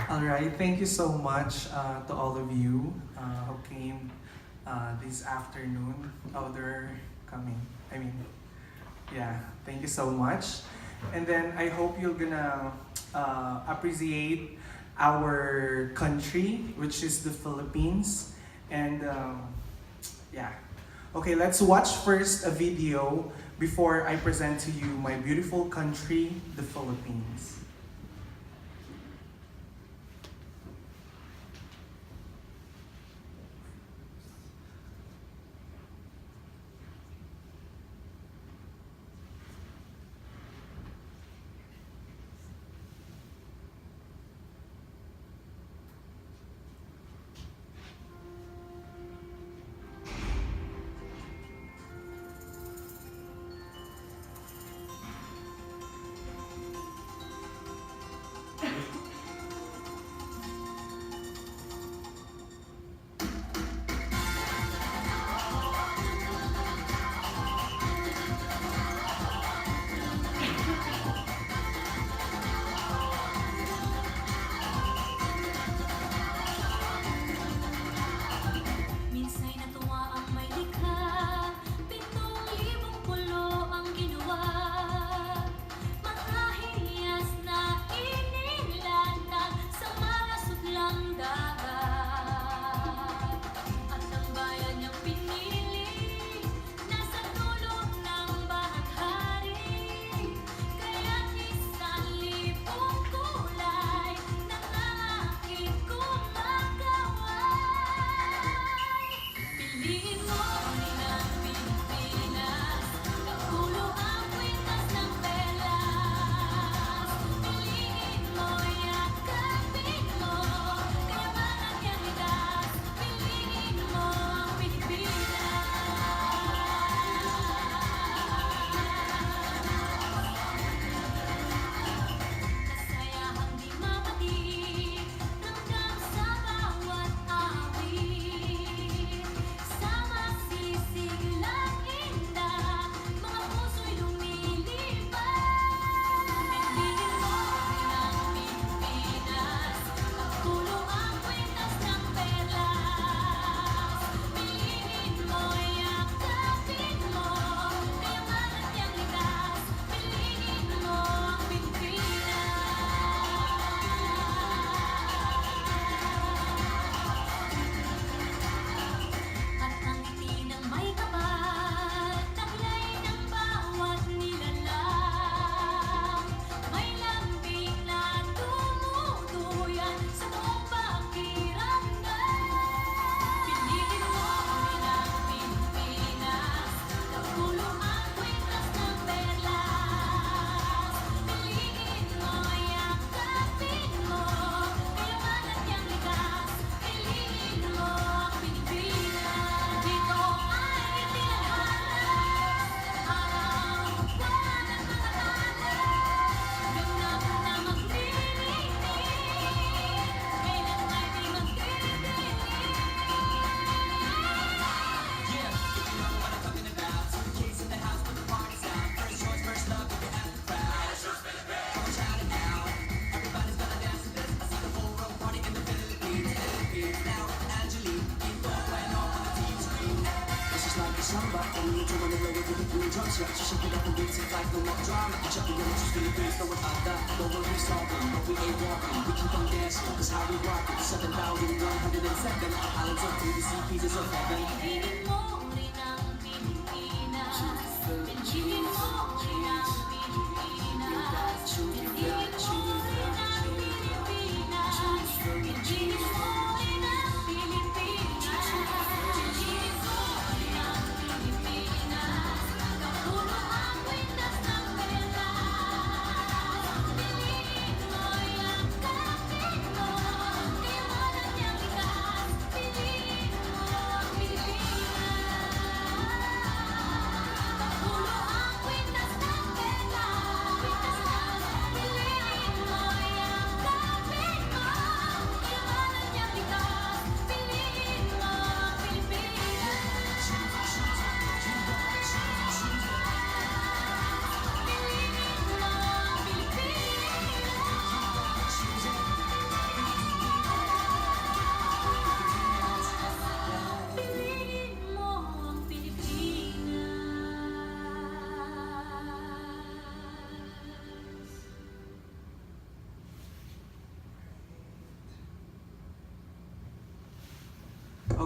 All right, thank you so much to all of you who came this afternoon. Oh, they're coming. I mean, yeah, thank you so much. And then I hope you're gonna appreciate our country, which is the Philippines. And yeah, okay, let's watch first a video before I present to you my beautiful country, the Philippines.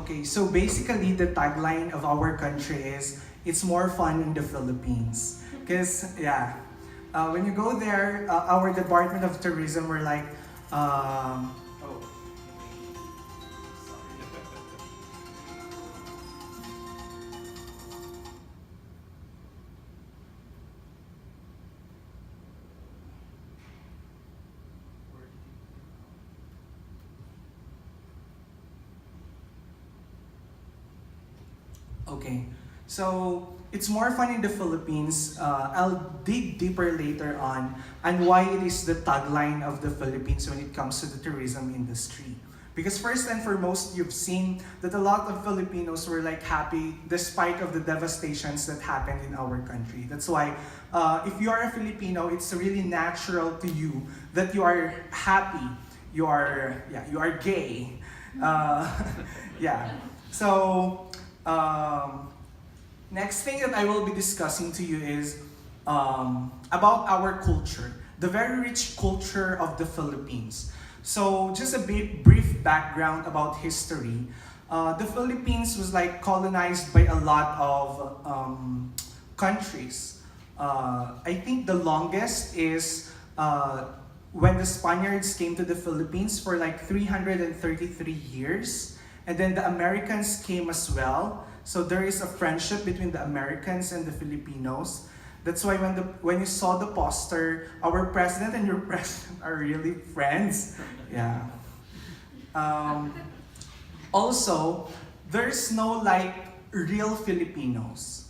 Okay, so basically the tagline of our country is, it's more fun in the Philippines. Because, yeah, when you go there, our Department of Tourism were like, oh, okay, so it's more fun in the Philippines. I'll dig deeper later on why it is the tagline of the Philippines when it comes to the tourism industry. Because first and foremost, you've seen that a lot of Filipinos were like happy despite of the devastations that happened in our country. That's why if you are a Filipino, it's really natural to you that you are happy, you are, yeah, you are gay. Uh, yeah, so next thing that I will be discussing to you is about our culture, the very rich culture of the Philippines. So just a brief background about history. The Philippines was like colonized by a lot of countries. I think the longest is when the Spaniards came to the Philippines for like 333 years. And then the Americans came as well. So there is a friendship between the Americans and the Filipinos. That's why when you saw the poster, our president and your president are really friends. Yeah. Also, there's no like real Filipinos.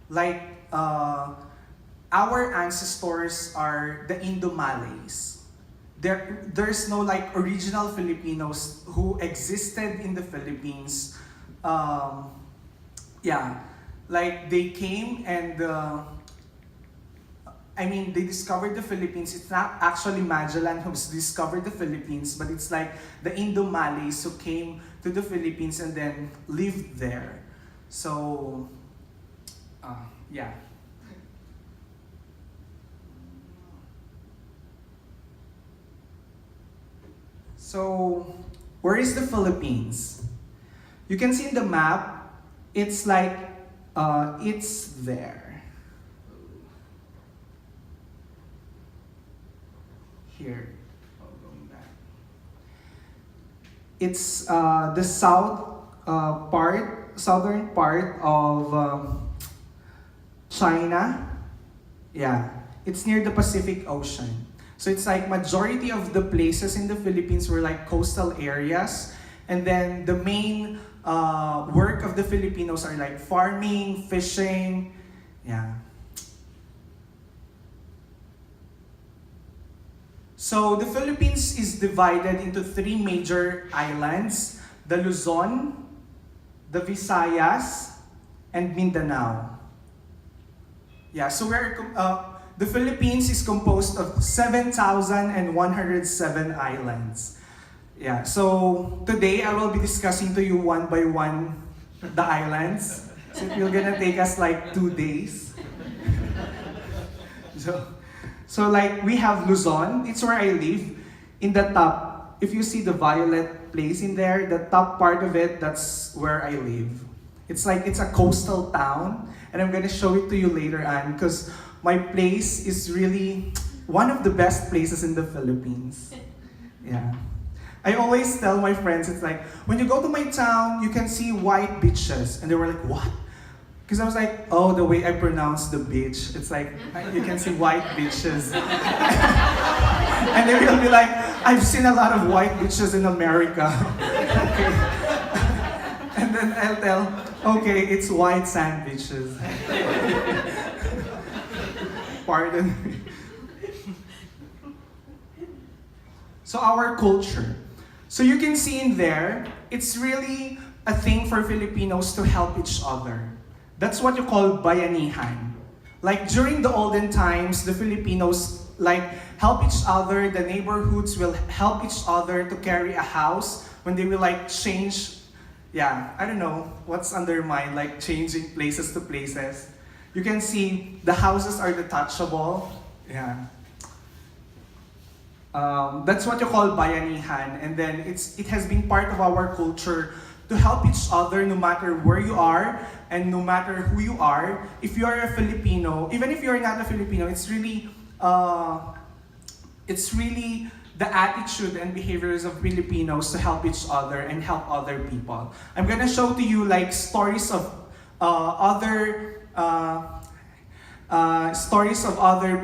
Like our ancestors are the Indo-Malays. There's no like original Filipinos who existed in the Philippines. Yeah, like they came and they discovered the Philippines. It's not actually Magellan who's discovered the Philippines, but it's like the Indo-Malays who came to the Philippines and then lived there. So, yeah. So, where is the Philippines? You can see in the map, it's like, it's there. Here. Oh, going back. It's the southern part of China. Yeah, it's near the Pacific Ocean. So it's like majority of the places in the Philippines were like coastal areas. And then the main work of the Filipinos are like farming, fishing, yeah. So the Philippines is divided into three major islands: the Luzon, the Visayas, and Mindanao. Yeah, so the Philippines is composed of 7,107 islands. Yeah, so today I will be discussing to you one by one the islands. So it's gonna take us like 2 days. So like we have Luzon, it's where I live. In the top, if you see the violet place in there, the top part of it, that's where I live. It's like, it's a coastal town, and I'm gonna show it to you later on, because my place is really one of the best places in the Philippines. Yeah. I always tell my friends, it's like, when you go to my town, you can see white beaches. And they were like, what? Because I was like, oh, the way I pronounce the beach, it's like, you can see white beaches. And they will be like, I've seen a lot of white beaches in America. Okay. And then I'll tell, okay, it's white sand beaches. Pardon me. So our culture. So you can see in there, it's really a thing for Filipinos to help each other. That's what you call bayanihan. Like during the olden times, the Filipinos like help each other, the neighborhoods will help each other to carry a house when they will like change, yeah, I don't know what's on their mind, like changing places to places. You can see the houses are detachable, yeah. That's what you call bayanihan, and then it has been part of our culture to help each other no matter where you are and no matter who you are. If you are a Filipino, even if you're not a Filipino, it's really the attitude and behaviors of Filipinos to help each other and help other people. I'm gonna show to you like stories of other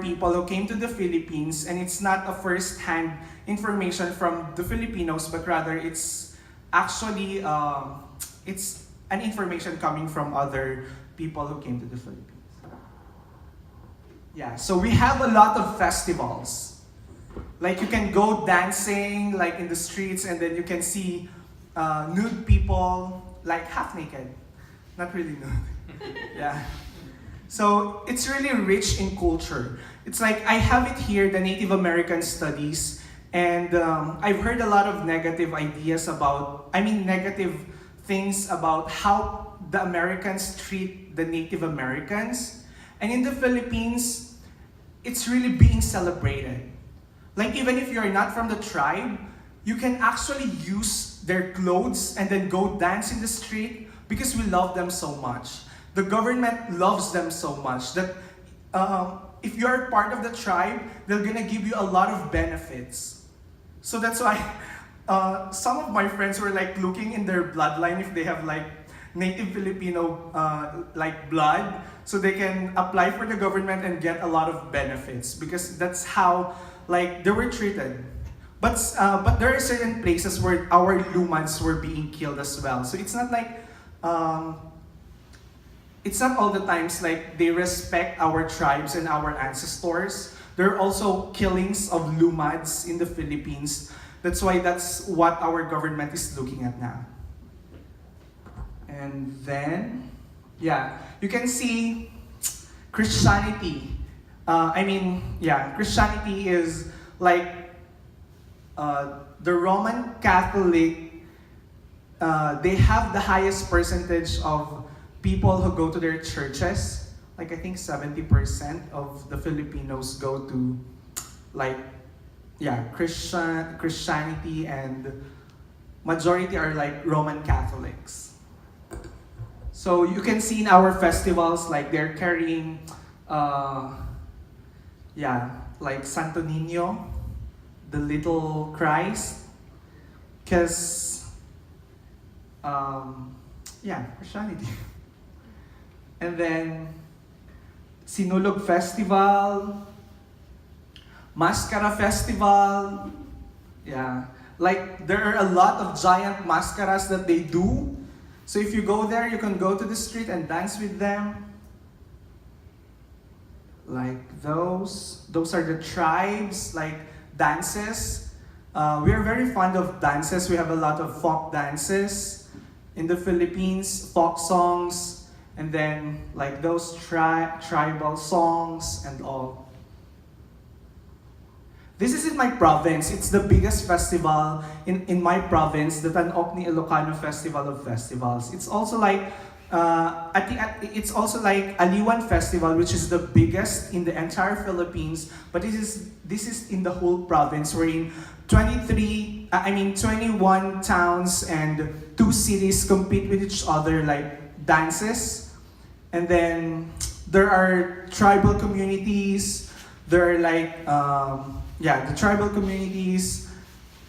people who came to the Philippines, and it's not a first-hand information from the Filipinos, but rather it's actually it's an information coming from other people who came to the Philippines. Yeah, so we have a lot of festivals. Like you can go dancing like in the streets, and then you can see nude people like half naked, not really nude. Yeah. So it's really rich in culture. It's like I have it here, the Native American studies, and I've heard a lot of negative things about how the Americans treat the Native Americans. And in the Philippines, it's really being celebrated. Like even if you're not from the tribe, you can actually use their clothes and then go dance in the street because we love them so much. The government loves them so much that if you're part of the tribe, they're gonna give you a lot of benefits. So that's why some of my friends were like looking in their bloodline if they have like native Filipino like blood, so they can apply for the government and get a lot of benefits because that's how like they were treated. But there are certain places where our lumans were being killed as well. So it's not like it's not all the times like they respect our tribes and our ancestors. There are also killings of lumads in the Philippines. That's why that's what our government is looking at now. And then, yeah, you can see Christianity. Christianity is like the Roman Catholic. They have the highest percentage of people who go to their churches. Like I think 70% of the Filipinos go to Christianity, and majority are like Roman Catholics. So you can see in our festivals like they're carrying like Santo Niño, the little Christ, because Christianity. And then Sinulog Festival, Mascara Festival. Yeah, like there are a lot of giant mascaras that they do. So if you go there, you can go to the street and dance with them. Like those are the tribes, like dances. We are very fond of dances. We have a lot of folk dances in the Philippines, folk songs, and then like those tribal songs and all. This is in my province. It's the biggest festival in my province, the Tanokni Ilocano Festival of Festivals. It's also like it's also like Aliwan Festival, which is the biggest in the entire Philippines. But this is in the whole province. We're in 21 towns and 2 cities compete with each other like dances. And then there are tribal communities. There are like the tribal communities,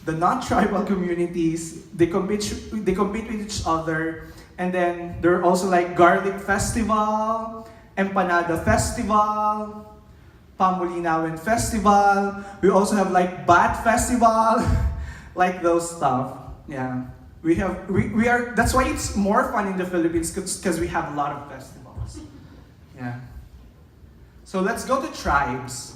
the non-tribal communities. They compete with each other. And then there are also like Garlic Festival, Empanada Festival, Pamulinawen Festival. We also have like Bat Festival, like those stuff. Yeah, we are. That's why it's more fun in the Philippines because we have a lot of festivals. Yeah. So let's go to tribes.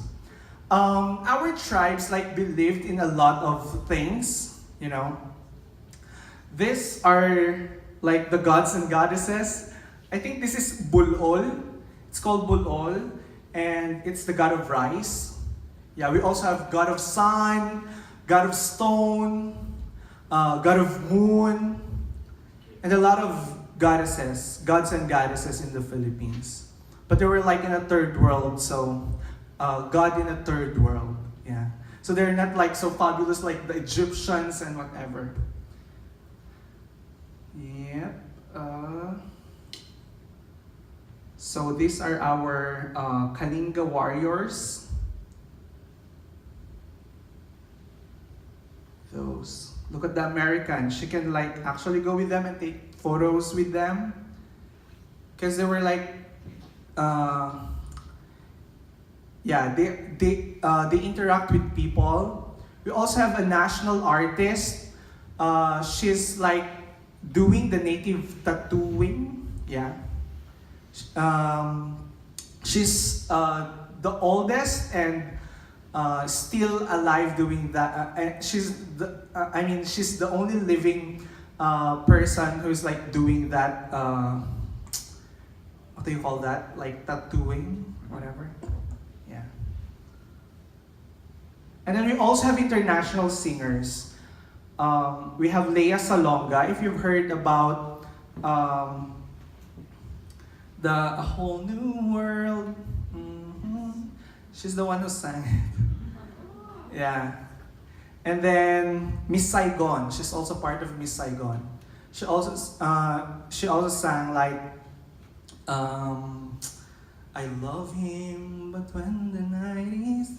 Our tribes like believed in a lot of things. You know, these are like the gods and goddesses. I think this is Bulol. It's called Bulol, and it's the god of rice. Yeah, we also have god of sun, god of stone, god of moon, and a lot of gods and goddesses in the Philippines. But they were like in a third world, so God in a third world. Yeah. So they're not like so fabulous like the Egyptians and whatever. Uh, so these are our Kalinga warriors. Those. Look at the American. She can like actually go with them and take photos with them. Because they were like, yeah, they interact with people. We also have a national artist. She's like doing the native tattooing. Yeah. She's the oldest and still alive doing that. And she's the only living person who's like doing that. What do you call that? Like tattooing, whatever. Yeah. And then we also have international singers. We have Lea Salonga. If you've heard about the A Whole New World, she's the one who sang it. Yeah. And then Miss Saigon. She's also part of Miss Saigon. She also sang like I love him, but when the night is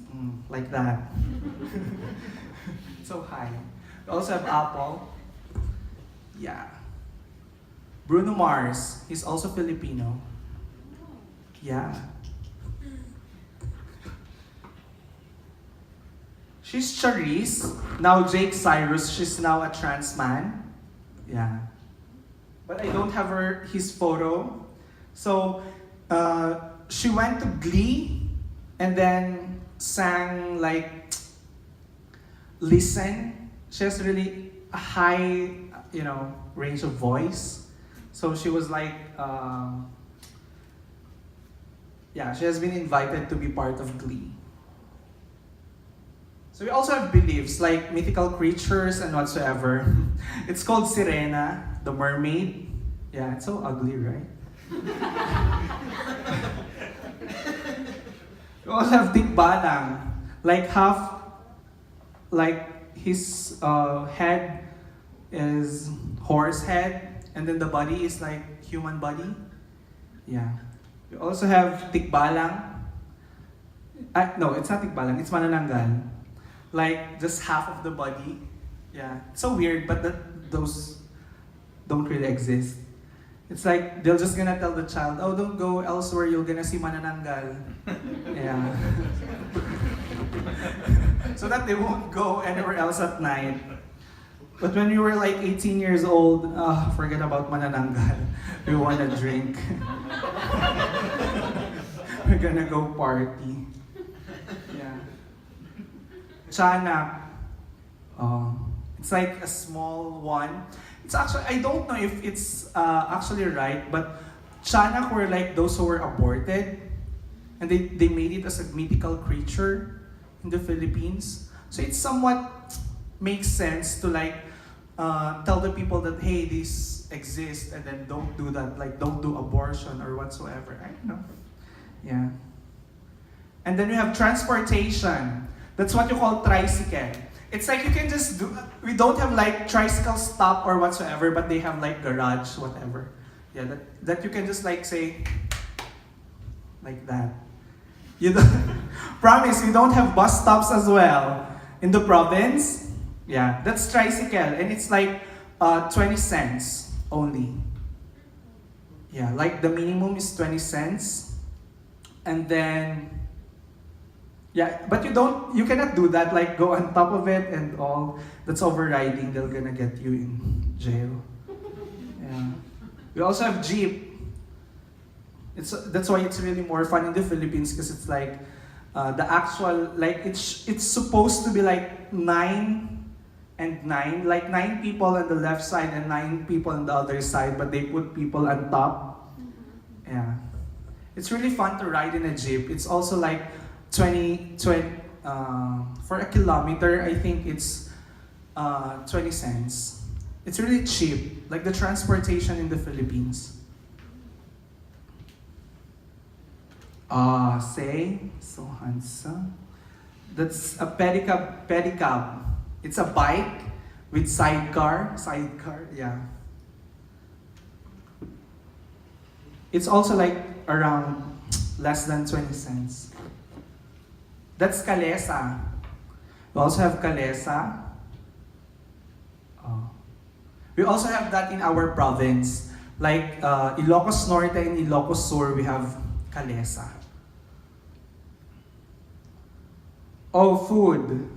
like that. So high. We also have Apple. Yeah. Bruno Mars. He's also Filipino. Yeah. She's Charisse. Now Jake Cyrus. She's now a trans man. Yeah. But I don't have his photo. So, she went to Glee and then sang like Listen. She has really a high, range of voice. So she was like, she has been invited to be part of Glee. So we also have beliefs like mythical creatures and whatsoever. It's called Sirena, the mermaid. Yeah, it's so ugly, right? We also have Tikbalang, like half, like his head is horse head, and then the body is like human body. Yeah. We also have Tikbalang. No, it's not Tikbalang, it's Manananggal. Like just half of the body. Yeah. It's so weird, but those don't really exist. It's like they're just gonna tell the child, oh, don't go elsewhere, you're gonna see Manananggal. Yeah. So that they won't go anywhere else at night. But when we were like 18 years old, forget about Manananggal. We wanna drink. We're gonna go party. Yeah. Chanak. It's like a small one. It's actually, I don't know if it's actually right, but Chanak were like those who were aborted. And they made it as a mythical creature in the Philippines. So it somewhat makes sense to like tell the people that, hey, this exists, and then don't do that, like don't do abortion or whatsoever. I don't know. Yeah. And then we have transportation. That's what you call tricycle. It's like you can just do, we don't have like tricycle stop or whatsoever, but they have like garage, whatever. Yeah, that you can just like say, like that. You don't, promise, you don't have bus stops as well. In the province, yeah, that's tricycle, and it's like 20 cents only. Yeah, like the minimum is 20 cents. And then, yeah, but you cannot do that, like go on top of it and all. That's overriding, they're gonna get you in jail. Yeah. We also have Jeep. That's why it's really more fun in the Philippines, because it's like the actual, like it's supposed to be like 9 and 9, like 9 people on the left side and 9 people on the other side, but they put people on top. Yeah. It's really fun to ride in a Jeep. It's also like 20 for a kilometer, I think it's 20 cents. It's really cheap, like the transportation in the Philippines. Say, so handsome. That's a pedicab. It's a bike with sidecar, yeah. It's also like around less than 20 cents. That's kalesa. We also have kalesa. Oh. We also have that in our province. Like Ilocos Norte and Ilocos Sur, we have kalesa. Oh, food.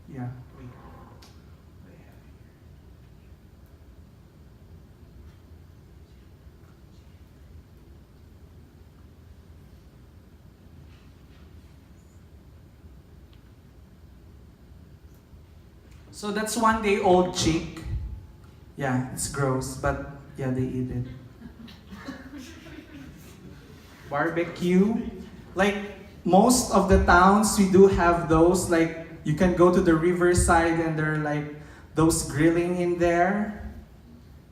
Yeah. So that's 1 day old chick. Yeah, it's gross, but yeah, they eat it. Barbecue. Like most of the towns, we do have those. Like you can go to the riverside and there are like those grilling in there.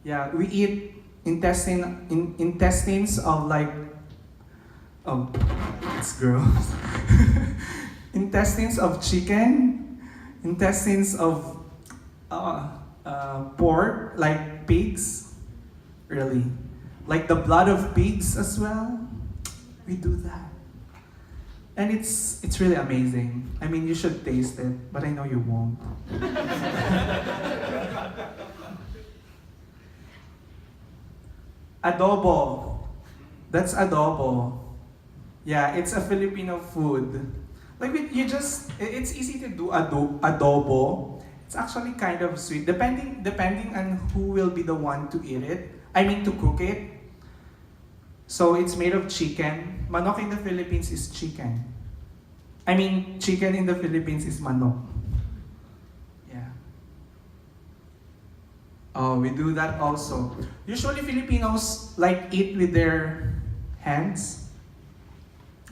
Yeah, we eat intestines of like, oh, it's gross. Intestines of chicken, intestines of pork, like pigs, really. Like the blood of pigs as well. We do that. And it's really amazing. I mean, you should taste it, but I know you won't. Adobo. That's adobo. Yeah, it's a Filipino food. Like it's easy to do adobo. It's actually kind of sweet, depending on who will be the one to eat it. I mean to cook it. So it's made of chicken. Manok in the Philippines is chicken. I mean, chicken in the Philippines is manok. Yeah. Oh, we do that also. Usually Filipinos like eat with their hands.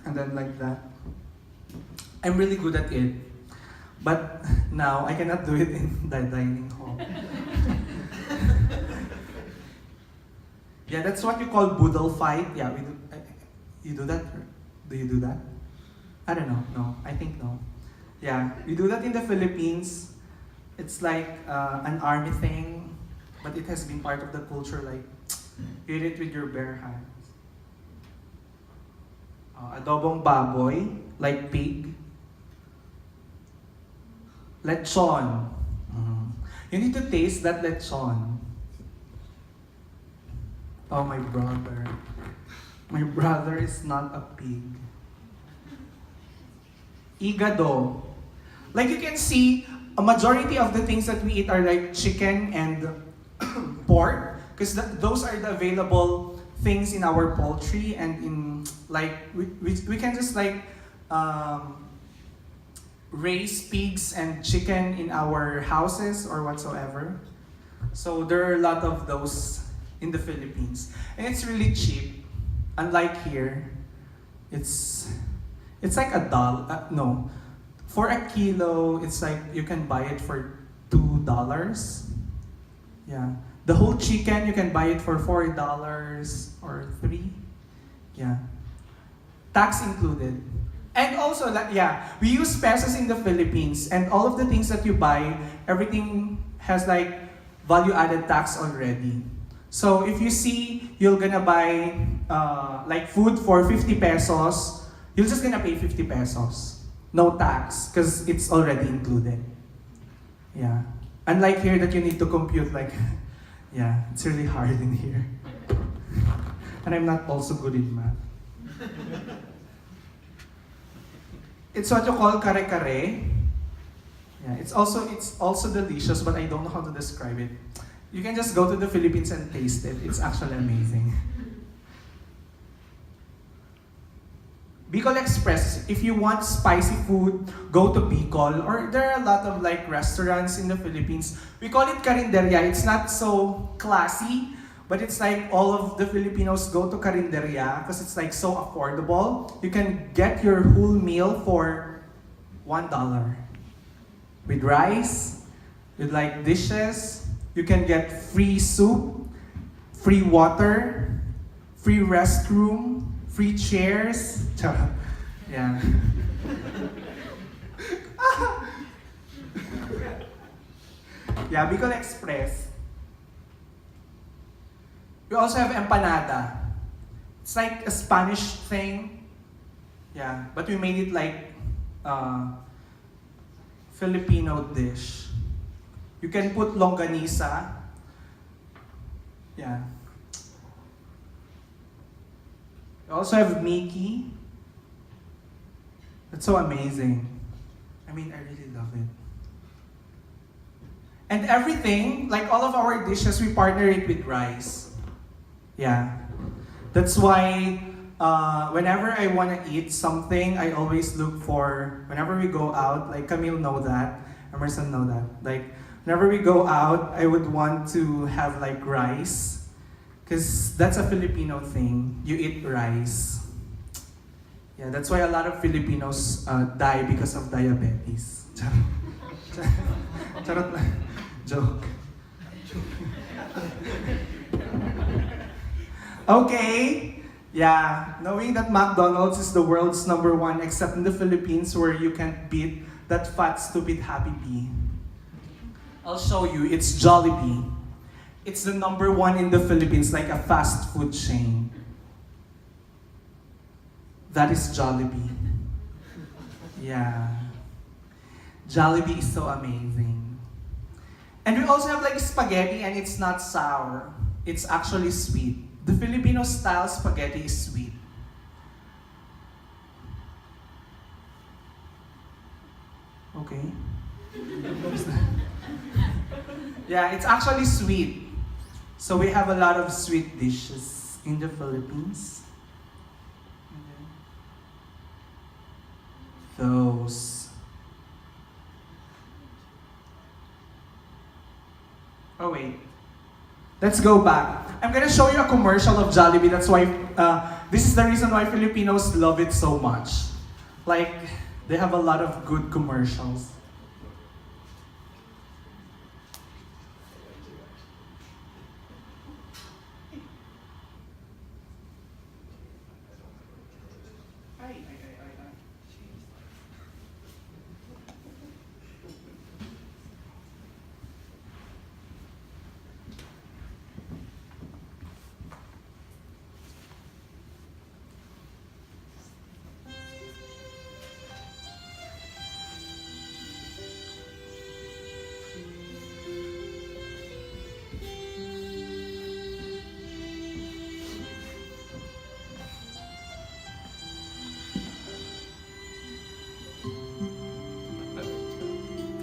And then like that. I'm really good at it. But now I cannot do it in the dining hall. Yeah, that's what you call boodle fight. Yeah, we do. You do that? Do you do that? I don't know. No, I think no. Yeah, we do that in the Philippines. It's like an army thing, but it has been part of the culture. Like, you eat it with your bare hands. Adobong baboy, like pig. Lechon. You need to taste that lechon. Oh, my brother. My brother is not a pig. Igado. Like you can see, a majority of the things that we eat are like chicken and pork, because those are the available things in our poultry, and in like we can just like raise pigs and chicken in our houses or whatsoever. So there are a lot of those in the Philippines, and it's really cheap. Unlike here, it's like $1. No, for a kilo, it's like you can buy it for $2. Yeah, the whole chicken you can buy it for $4 or $3. Yeah, tax included. And also, yeah, we use pesos in the Philippines, and all of the things that you buy, everything has like value-added tax already. So if you see you're gonna buy like food for 50 pesos, you're just gonna pay 50 pesos. No tax, because it's already included. Yeah. Unlike here that you need to compute like, yeah, it's really hard in here. And I'm not also good in math. It's what you call kare-kare. Yeah, it's also delicious, but I don't know how to describe it. You can just go to the Philippines and taste it. It's actually amazing. Bicol Express, if you want spicy food, go to Bicol. Or there are a lot of like restaurants in the Philippines. We call it karinderya. It's not so classy, but it's like all of the Filipinos go to karinderya because it's like so affordable. You can get your whole meal for $1. With rice, with like dishes. You can get free soup, free water, free restroom, free chairs. Yeah. Yeah, Bicol Express. We also have empanada. It's like a Spanish thing. Yeah, but we made it like Filipino dish. You can put longganisa. Yeah. We also have Mickey. That's so amazing. I mean, I really love it. And everything, like all of our dishes, we partner it with rice. Yeah. That's why whenever I want to eat something, I always look for, whenever we go out, like Camille know that, Emerson know that, like whenever we go out, I would want to have like rice, because that's a Filipino thing. You eat rice. Yeah, that's why a lot of Filipinos die because of diabetes. Charot lang. Joke. Okay. Yeah, knowing that McDonald's is the world's #1, except in the Philippines where you can't beat that fat, stupid Happy Bee. I'll show you, it's Jollibee. It's the #1 in the Philippines, like a fast food chain. That is Jollibee. Yeah. Jollibee is so amazing. And we also have like spaghetti, and it's not sour. It's actually sweet. The Filipino style spaghetti is sweet. Okay. Yeah, it's actually sweet. So we have a lot of sweet dishes in the Philippines. Those. Oh wait. Let's go back. I'm gonna show you a commercial of Jollibee. That's why, this is the reason why Filipinos love it so much. Like, they have a lot of good commercials.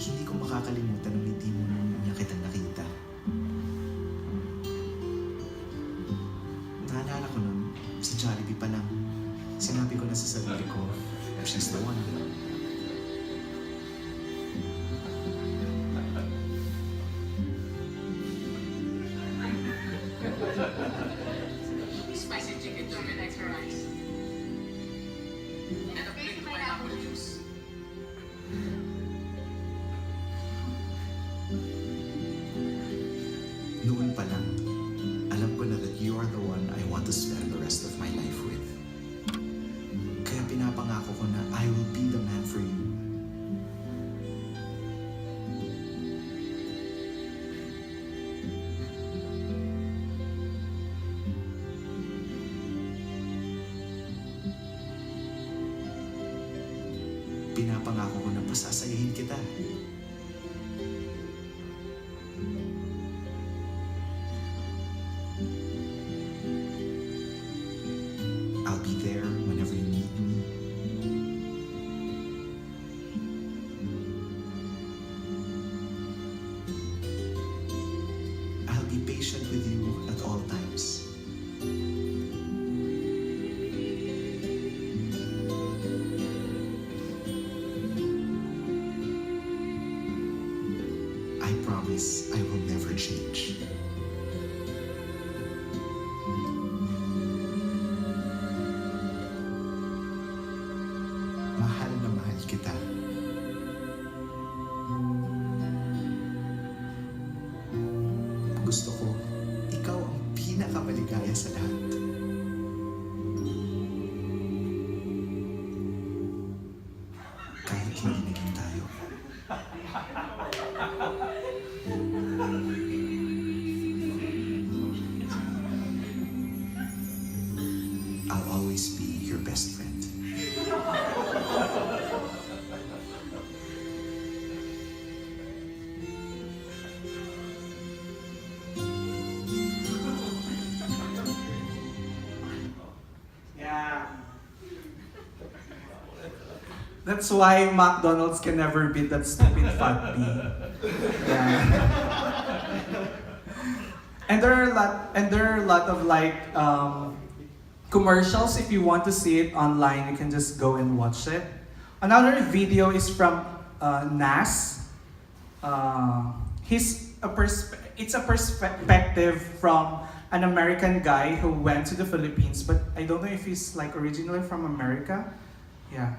Hindi ko makakalimutan ang ngiti mo nung niya kitang nakita. Naalala ko nun, sa Jollibee pa lang. Sinabi ko na sa sarili ko, she's the one. Spicy chicken joy with extra rice. And a plain pineapple juice. Noon pa lang, alam ko na that you are the one I want to spend the rest of my life with. Kaya pinapangako ko na I will be the man for you. Pinapangako ko na pasasayahin kita. I'll be there whenever you need me. I'll be patient with you at all times. I promise I will never change. Mahal na mahal kita. Gusto ko, ikaw ang pinakamaligaya sa lahat. Kahit hindi naging tayo. That's why McDonald's can never beat that stupid fat bee. Yeah. And there are a lot of like commercials. If you want to see it online, you can just go and watch it. Another video is from Nas. It's a perspective from an American guy who went to the Philippines, but I don't know if he's like originally from America. Yeah.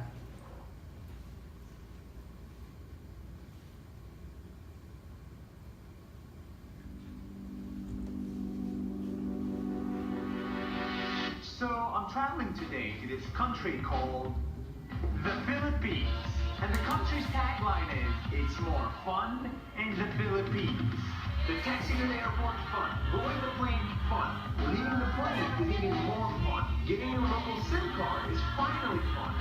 So I'm traveling today to this country called the Philippines. And the country's tagline is, it's more fun in the Philippines. The taxi to the airport, fun. Boarding the plane, fun. Leaving the plane is even more fun. Getting a local SIM card is finally fun.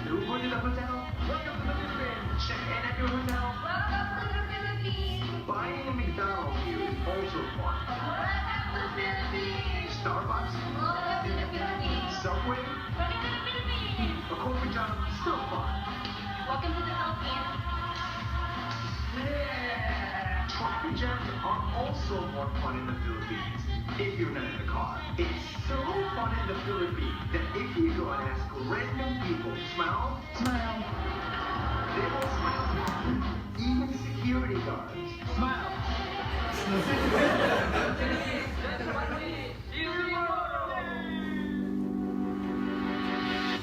Uber to the hotel, welcome to the Philippines. Check in at your hotel. Welcome to the Philippines. Buying a McDonald's here is also fun. Welcome to the Philippines. Starbucks, Welcome to the Philippines. Subway, Welcome to the Philippines. a coffee shop, still fun. Welcome to the Philippines. Traffic jams are also more fun in the Philippines if you're not in the car. It's so fun in the Philippines that if you go and ask random people, smile, smile, they will smile. Even security guards, smile.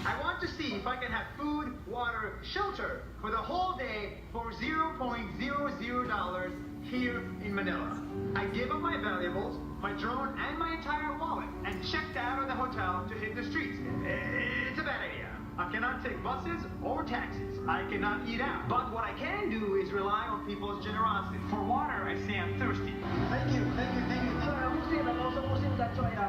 I want to see if I can have food, water, shelter for the whole day for $0.00 here in Manila. I gave up my valuables, my drone, and my entire wallet, and checked out of the hotel to hit the streets. It's a bad idea. I cannot take buses or taxis. I cannot eat out. But what I can do is rely on people's generosity. For water, I say I'm thirsty. Thank you. I'm Muslim. I'm also Muslim. That's why if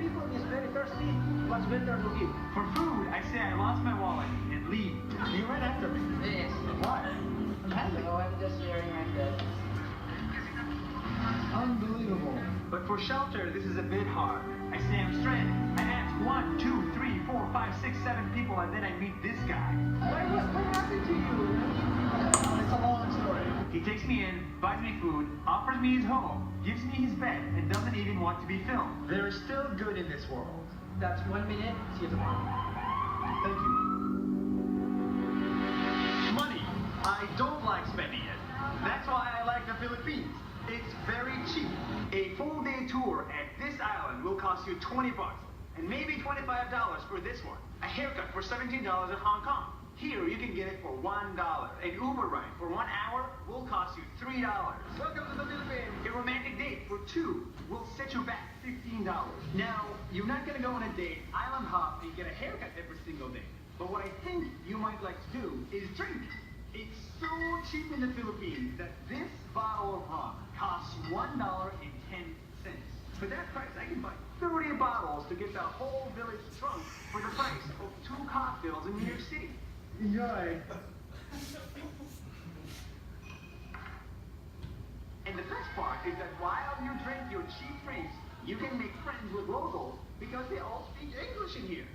people is very thirsty, what's better to give? For food, I say I lost my wallet and leave. You right after me. Yes. Why? I'm handling. No, I'm just sharing my bed. Unbelievable. But for shelter, this is a bit hard. I say I'm stranded. I ask 1, 2, 3, 4, 5, 6, 7 people, and then I meet this guy. What happened to you? It's a long story. He takes me in, buys me food, offers me his home, gives me his bed, and doesn't even want to be filmed. There is still good in this world. That's 1 minute. See you tomorrow. Thank you. Money. I don't like spending it. That's why I like the Philippines. It's very cheap. A full day tour at this island will cost you 20 bucks, and maybe $25 for this one. A haircut for $17 in Hong Kong. Here you can get it for $1. An Uber ride for 1 hour will cost you $3. Welcome to the Philippines. A romantic date for 2 will set you back $15. Now, you're not gonna go on a date, island hop, and get a haircut every single day. But what I think you might like to do is drink. It's so cheap in the Philippines that this bottle of rum costs $1.10. For that price, I can buy 30 bottles to get the whole village drunk for the price of 2 cocktails in New York City. Enjoy. And the best part is that while you drink your cheap drinks, you can make friends with locals because they all speak English in here.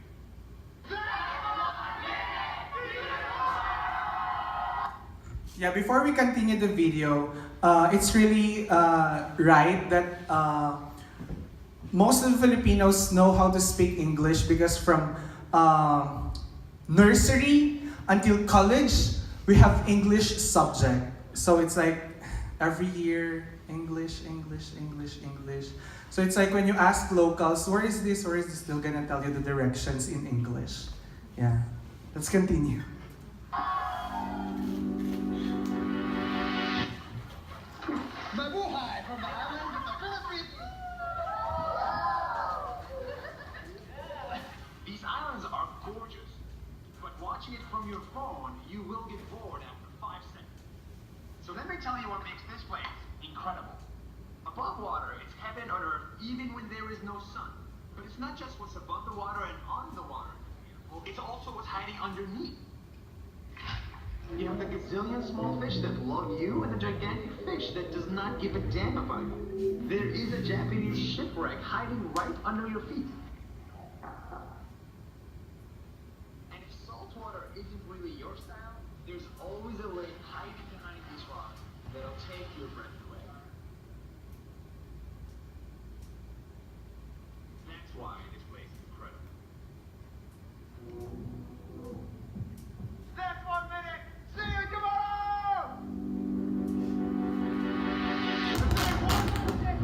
Yeah, before we continue the video, it's really right that most of the Filipinos know how to speak English because from nursery until college, we have English subject. So it's like every year, English. So it's like when you ask locals, where is this, they're gonna tell you the directions in English. Yeah, let's continue. Mabuhay from the island of the Philippines. These islands are gorgeous, but watching it from your phone, you will get bored after 5 seconds. So let me tell you what makes this place incredible. Above water, it's heaven on earth, even when there is no sun. But it's not just what's above the water and on the water. Well, it's also what's hiding underneath. You have the gazillion small fish that love you and the gigantic fish that does not give a damn about you. There is a Japanese shipwreck hiding right under your feet. And if salt always a lake hiding behind these rocks that'll take your breath away. That's why this place is incredible. That's 1 minute! See you tomorrow!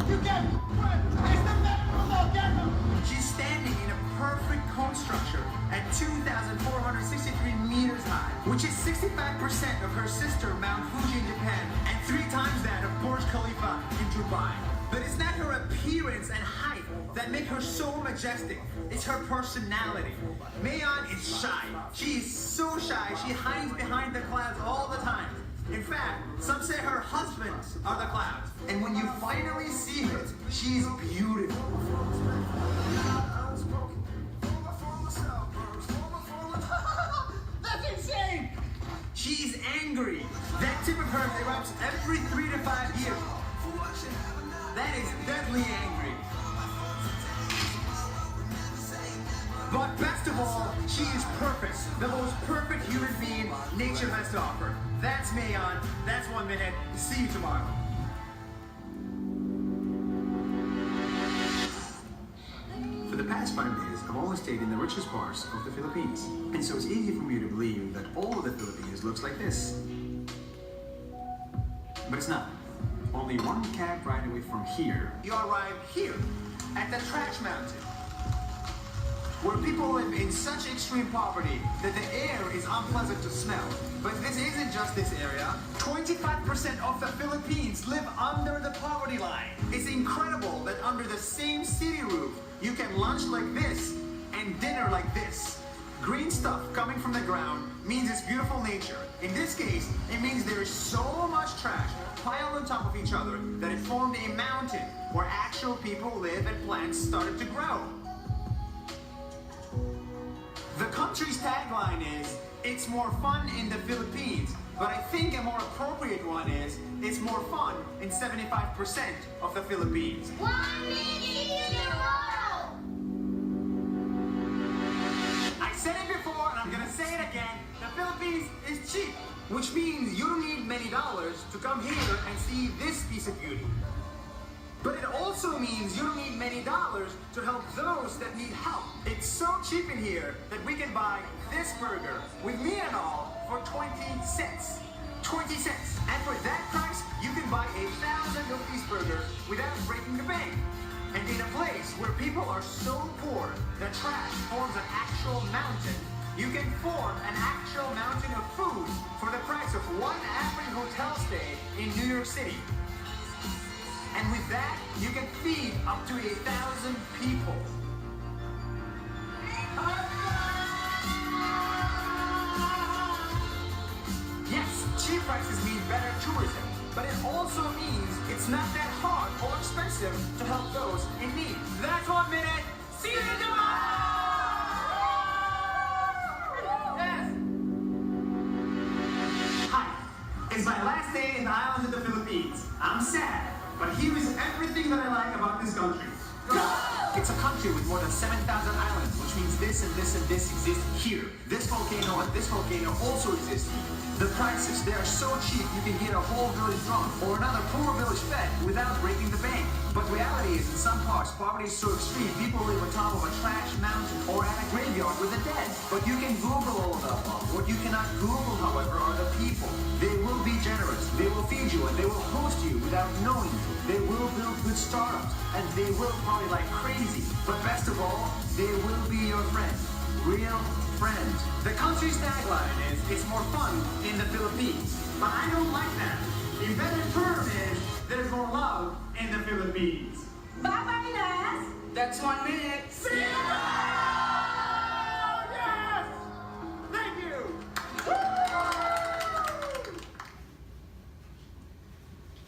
You get it's the medical volcano! She's standing in a perfect cone structure at 2,463 meters high, which is 65% of her sister Mount Fuji in Japan and 3 times that of Burj Khalifa in Dubai. But it's not her appearance and height that make her so majestic. It's her personality. Mayon is shy. She is so shy, she hides behind the clouds all the time. In fact, some say her husband are the clouds. And when you finally see her, she's beautiful. That's insane! She's angry. That tip of hers erupts every 3 to 5 years. That is deadly angry. But best of all, she is perfect. The most perfect human being nature has to offer. That's Mayon. That's 1 minute. See you tomorrow. For the past 5 days, I've always stayed in the richest parts of the Philippines. And so it's easy for me to believe that all of the Philippines looks like this. But it's not. Only 1 cab ride away from here, You arrive here, at the Trash Mountain, where people live in such extreme poverty that the air is unpleasant to smell. But this isn't just this area. 25% of the Philippines live under the poverty line. It's incredible that under the same city roof, you can lunch like this and dinner like this. Green stuff coming from the ground means it's beautiful nature. In this case, it means there is so much trash piled on top of each other that it formed a mountain where actual people live and plants started to grow. The country's tagline is, it's more fun in the Philippines, but I think a more appropriate one is, it's more fun in 75% of the Philippines. 1 minute tomorrow. I said it before and I'm gonna say it again, the Philippines is cheap, which means you don't need many dollars to come here and see this piece of beauty. But it also means you don't need many dollars to help those that need help. It's so cheap in here that we can buy this burger with meat and all for 20 cents. 20 cents. And for that price, you can buy a 1,000 rupees burger without breaking the bank. And in a place where people are so poor that trash forms an actual mountain, you can form an actual mountain of food for the price of 1 average hotel stay in New York City. And with that, you can feed up to 1,000 people. Yes, cheap prices mean better tourism, but it also means it's not that hard or expensive to help those in need. That's 1 minute. See you tomorrow! Yes! Hi, it's my last day in the islands of the Philippines. I'm sad. But here is everything that I like about this country. It's a country with more than 7,000 islands, which means this and this and this exist here. This volcano and this volcano also exist here. The prices, they are so cheap you can get a whole village drunk or another poor village fed without breaking the bank. But reality is, in some parts, poverty is so extreme, people live on top of a trash mountain or at a graveyard with the dead. But you can Google all of that. What you cannot Google, however, are the people. They will be generous, they will feed you, and they will host you without knowing you. They will build good startups, and they will party like crazy. But best of all, they will be your friend. Real friends. The country's tagline is, it's more fun in the Philippines. But I don't like that. The better term is, there's more love in the Philippines. Bye-bye, Nas. That's 1 minute. See you tomorrow! Yes! Thank you!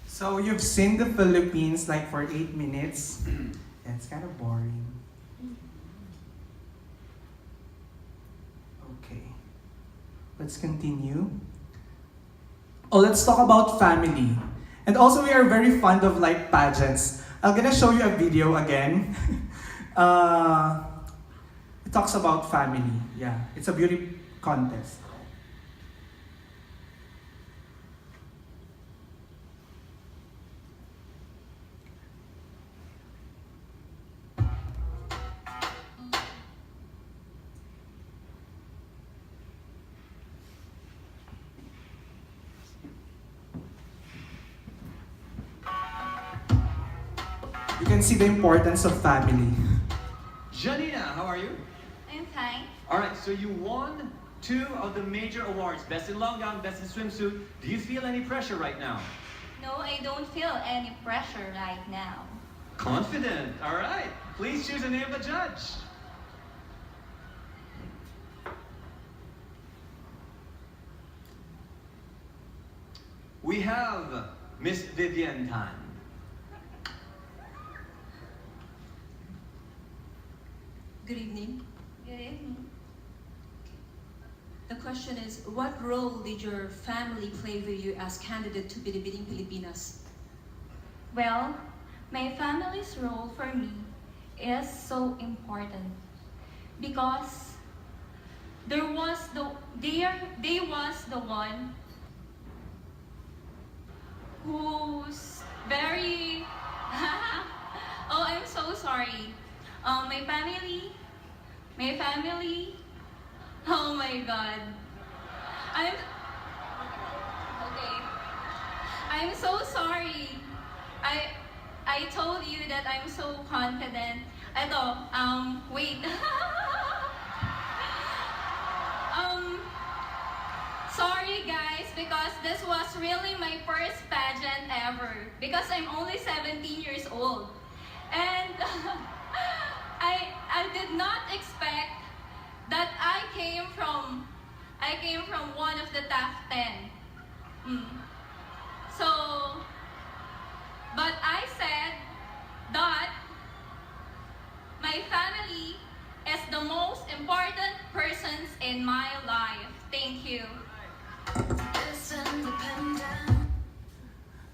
So you've seen the Philippines like for 8 minutes. And it's kind of boring. Okay. Let's continue. Oh, let's talk about family. And also we are very fond of like pageants. I'm gonna show you a video again. It talks about family. Yeah, it's a beauty contest. can see the importance of family. Janina, how are you? I'm fine. All right, so you won 2 of the major awards, Best in Long Gown, Best in Swimsuit. Do you feel any pressure right now? No, I don't feel any pressure right now. Confident, all right. Please choose a name of the judge. We have Miss Vivian Tan. Good evening. Good evening. The question is, what role did your family play for you as candidate to Binibining Pilipinas? Well, my family's role for me is so important because they was the one who's very oh, I'm so sorry. My family. Oh my God. Okay. I'm so sorry. I told you that I'm so confident. Wait. Sorry guys, because this was really my first pageant ever. Because I'm only 17 years old. And I did not expect that I came from one of the top 10. So, but I said that my family is the most important persons in my life. Thank you.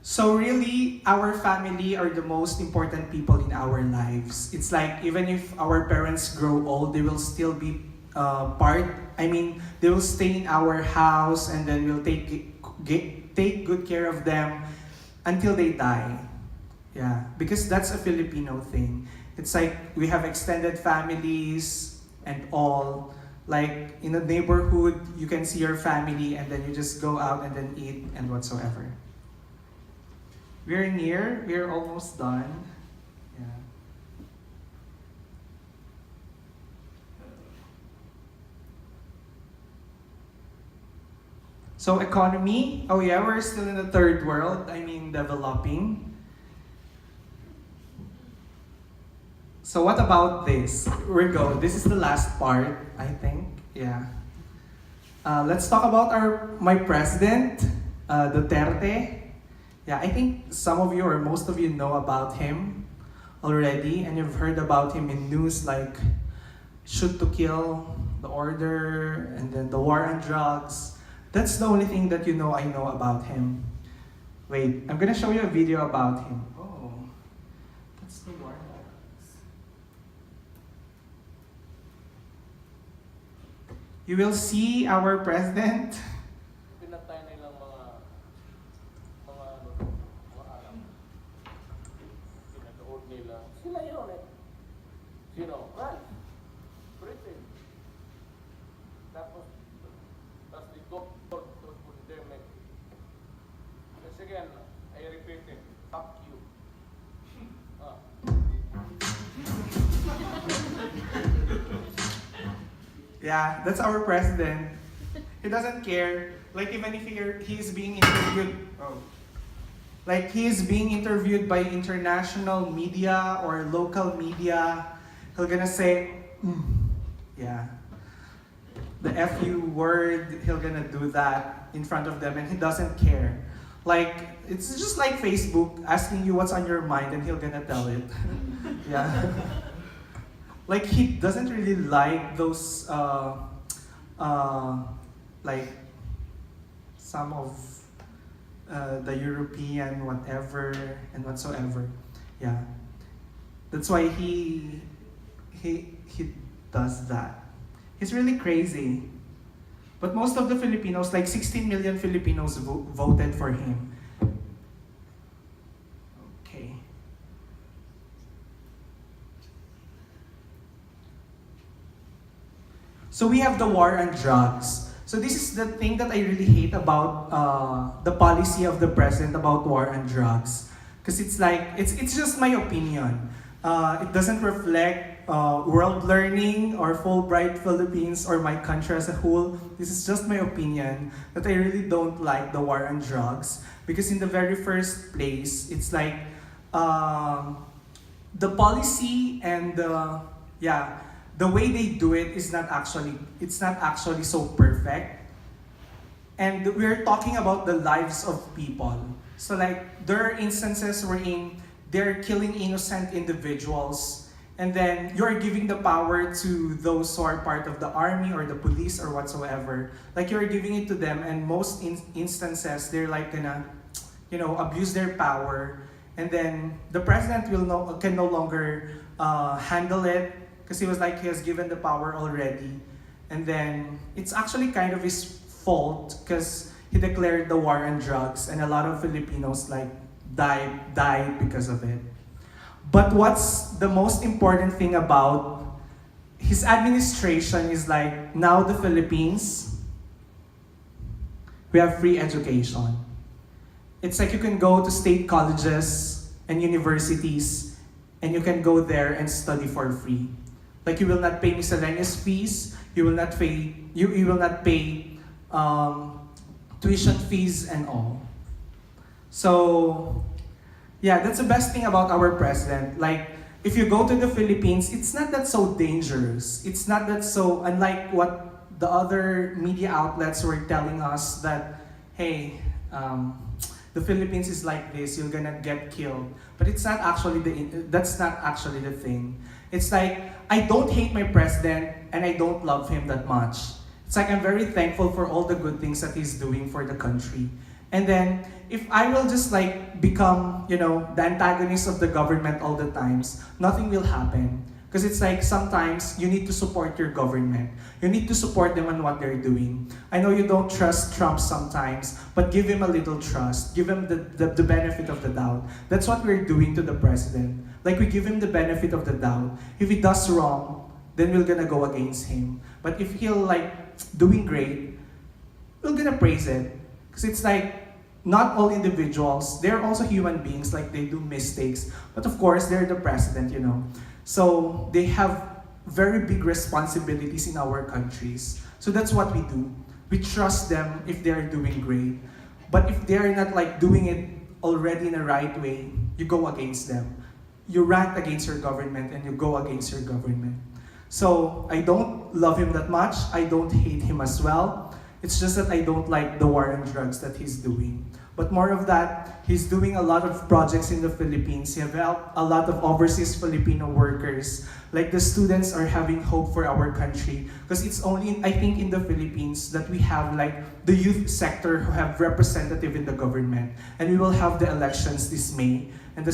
So really, our family are the most important people in our lives. It's like even if our parents grow old, they will still be they will stay in our house and then we'll take good care of them until they die. Yeah, because that's a Filipino thing. It's like we have extended families and all. Like in a neighborhood, you can see your family and then you just go out and then eat and whatsoever. We're almost done. Yeah. So economy, oh yeah, we're still in the third world, developing. So what about this? This is the last part, I think, yeah. Let's talk about my president, Duterte. Yeah, I think some of you or most of you know about him already, and you've heard about him in news like shoot to kill, the order, and then the war on drugs. That's the only thing that I know about him. Wait, I'm gonna show you a video about him. Oh, that's the war on drugs. You will see our president. Pinatay nilang mga alam. Pinatuod nila. Sila yun eh. Sino? France. Britain. Tapos the God was pandemic. Once again, I repeat it. Fuck you. Yeah, that's our president. He doesn't care. Like even if he's being interviewed, he's being interviewed by international media or local media, he's gonna say, yeah, the FU word. He's gonna do that in front of them, and he doesn't care. Like it's just like Facebook asking you what's on your mind, and he's gonna tell it. Yeah. Like he doesn't really like those like some of the European whatever and whatsoever. Yeah. That's why he does that. He's really crazy. But most of the Filipinos, like 16 million Filipinos voted for him. Okay. So we have the war on drugs. So this is the thing that I really hate about the policy of the president about war on drugs. Because it's like, it's just my opinion. It doesn't reflect world learning or Fulbright Philippines or my country as a whole. This is just my opinion that I really don't like the war on drugs. Because in the very first place, it's like the policy and the way they do it is not actually, it's not actually so perfect. And we're talking about the lives of people. So like, there are instances wherein they're killing innocent individuals, and then you're giving the power to those who are part of the army or the police or whatsoever. Like, you're giving it to them, and most instances, they're like gonna, abuse their power. And then the president can no longer handle it, because he has given the power already. And then it's actually kind of his fault, because he declared the war on drugs, and a lot of Filipinos died because of it. But what's the most important thing about his administration is like, now the Philippines, we have free education. It's like you can go to state colleges and universities, and you can go there and study for free. Like, you will not pay miscellaneous fees, you will not pay tuition fees and all. So, yeah, that's the best thing about our president. Like, if you go to the Philippines, it's not that so dangerous. It's not that so, unlike what the other media outlets were telling us that, hey, the Philippines is like this, you're gonna get killed. But it's not actually that's not actually the thing. It's like, I don't hate my president and I don't love him that much. It's like, I'm very thankful for all the good things that he's doing for the country. And then, if I will just like become, the antagonist of the government all the times, nothing will happen. Because it's like, sometimes you need to support your government. You need to support them on what they're doing. I know you don't trust Trump sometimes, but give him a little trust. Give him the benefit of the doubt. That's what we're doing to the president. Like, we give him the benefit of the doubt. If he does wrong, then we're gonna go against him. But if he'll like doing great, we're gonna praise it. Because it's like, not all individuals, they're also human beings, like they do mistakes. But of course, they're the president, So they have very big responsibilities in our countries. So that's what we do. We trust them if they're doing great. But if they're not like doing it already in the right way, you go against them. You rant against your government and you go against your government. So I don't love him that much. I don't hate him as well. It's just that I don't like the war on drugs that he's doing. But more of that, he's doing a lot of projects in the Philippines. He has helped a lot of overseas Filipino workers. Like, the students are having hope for our country. Because it's only, I think, in the Philippines that we have like the youth sector who have representative in the government. And we will have the elections this May. And the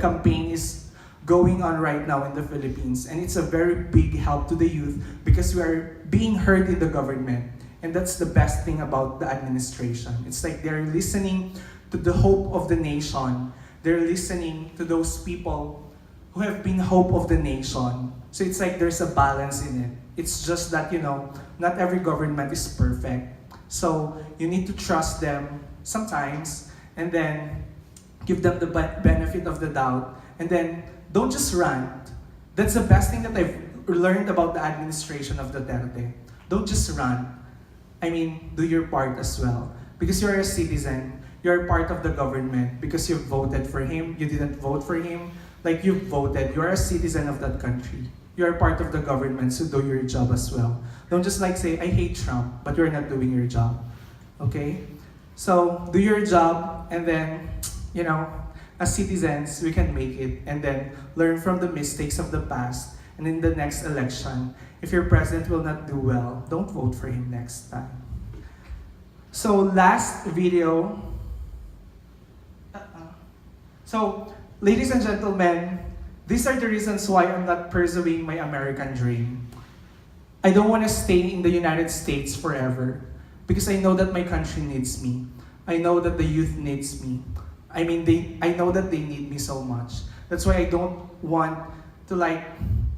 campaign is going on right now in the Philippines. And it's a very big help to the youth because we are being heard in the government. And that's the best thing about the administration. It's like they're listening to the hope of the nation. They're listening to those people who have been hope of the nation. So it's like there's a balance in it. It's just that, not every government is perfect. So you need to trust them sometimes and then give them the benefit of the doubt. And then don't just rant. That's the best thing that I've learned about the administration of Duterte. Don't just rant. I mean, do your part as well. Because you're a citizen, you're part of the government because you voted for him, you didn't vote for him. Like, you voted, you're a citizen of that country. You're part of the government, so do your job as well. Don't just like say, I hate Trump, but you're not doing your job. Okay? So, do your job, and then, as citizens, we can make it, and then learn from the mistakes of the past. And in the next election, if your president will not do well, don't vote for him next time. So last video. So, ladies and gentlemen, these are the reasons why I'm not pursuing my American dream. I don't want to stay in the United States forever because I know that my country needs me. I know that the youth needs me. I know that they need me so much. That's why I don't want to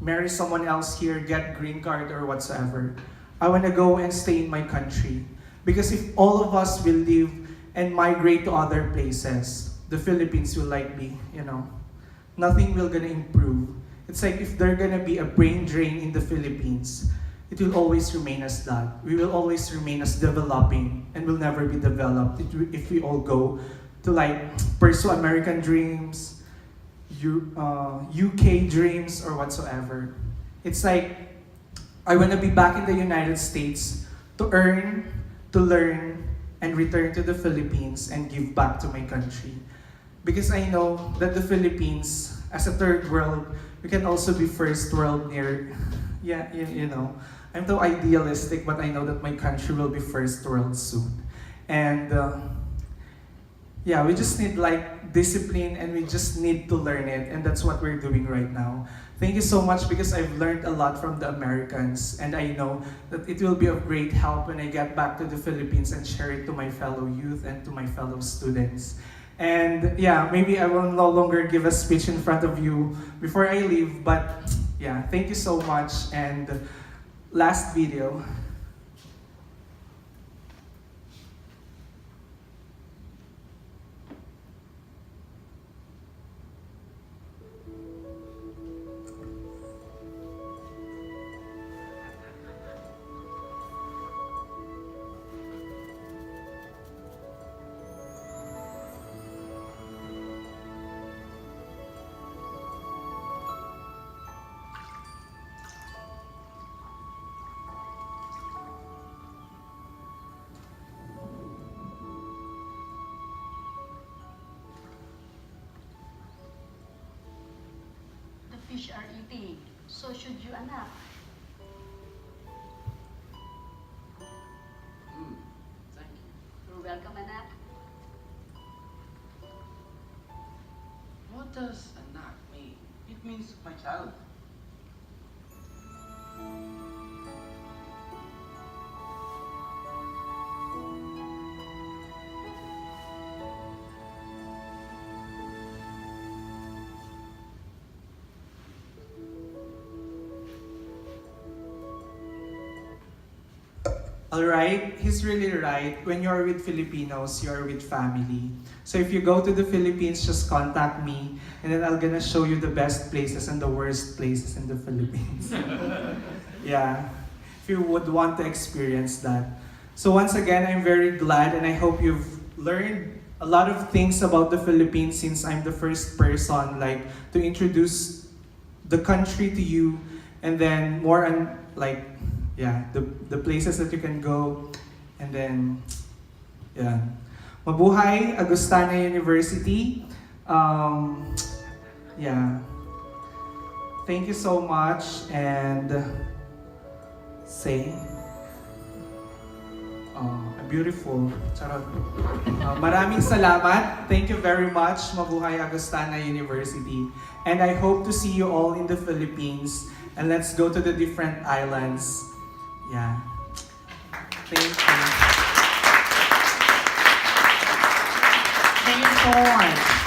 marry someone else here, get green card or whatsoever. I want to go and stay in my country. Because if all of us will live and migrate to other places, the Philippines will likely, nothing will gonna improve. It's like if there's gonna be a brain drain in the Philippines, it will always remain as that. We will always remain as developing and will never be developed if we all go to pursue American dreams, UK dreams, or whatsoever. It's like I want to be back in the United States to earn, to learn, and return to the Philippines and give back to my country. Because I know that the Philippines, as a third world, we can also be first world near, I'm too idealistic, but I know that my country will be first world soon. And we just need discipline, and we just need to learn it, and that's what we're doing right now. Thank you so much, because I've learned a lot from the Americans, and I know that it will be of great help when I get back to the Philippines and share it to my fellow youth and to my fellow students. And maybe I will no longer give a speech in front of you before I leave, but thank you so much. And last video. The fish are eating, so should you, anak. Thank you. You're welcome, anak. What does anak mean? It means my child. Alright, he's really right. When you're with Filipinos, you're with family. So if you go to the Philippines, just contact me, and then I'm gonna show you the best places and the worst places in the Philippines. If you would want to experience that. So once again, I'm very glad, and I hope you've learned a lot of things about the Philippines, since I'm the first person to introduce the country to you, and then more on the places that you can go, and then mabuhay Agustana University. Thank you so much, and say beautiful. Charot. Maraming salamat. Thank you very much. Mabuhay Agustana University. And I hope to see you all in the Philippines, and let's go to the different islands. Thank you. Thank you so much.